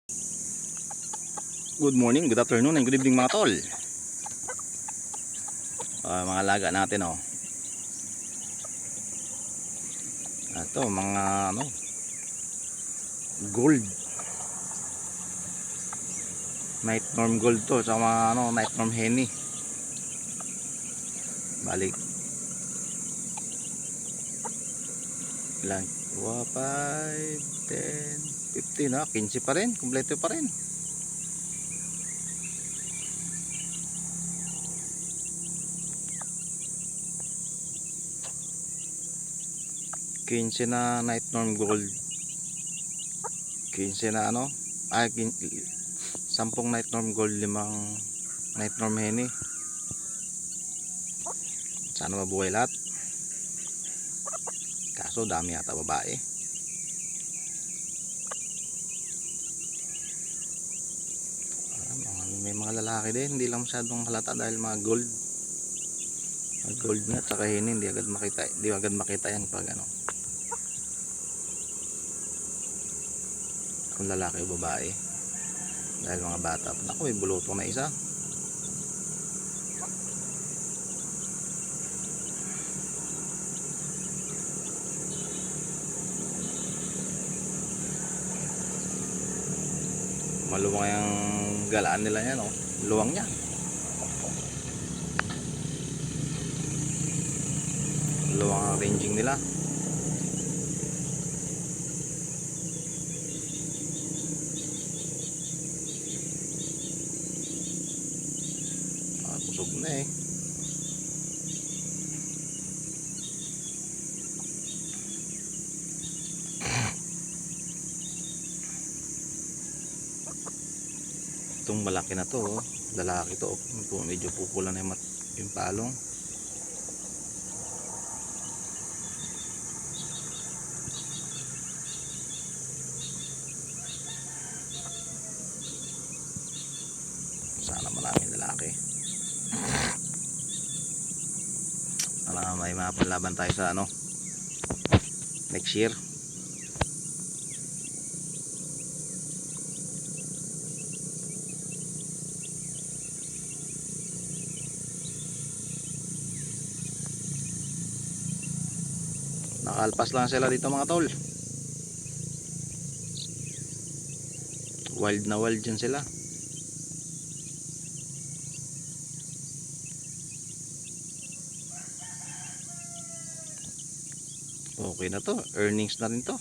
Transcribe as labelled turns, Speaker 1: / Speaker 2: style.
Speaker 1: Good morning, good afternoon, and good evening mga tol. Mga alaga natin Ito mga gold. Night norm gold to sa mga night norm henny. Balik. Ilang 5, 10, 15 15 pa rin, kumpleto pa rin. Quince na night norm gold, 15 na 10 night norm gold, 5 night norm henny. Sana mabuhay lahat, kaso dami yata babae. May mga lalaki din, hindi lang masyadong halata dahil mga gold nga at saka henny, hindi agad makita yan pag kung lalaki o babae, dahil mga bata. Naku, may bulutong na isa. Maluwang yung galaan nila yan, luwang niya. Luwang ang ranging nila. Busog na Itong malaki na to, lalaki to, medyo pupula na yung palong. Sana maraming lalaki. Sana may mapanlaban tayo sa next year. Nakalpas lang sila dito mga tol. Wild na wild dyan sila. Okay na to, earnings na rin to.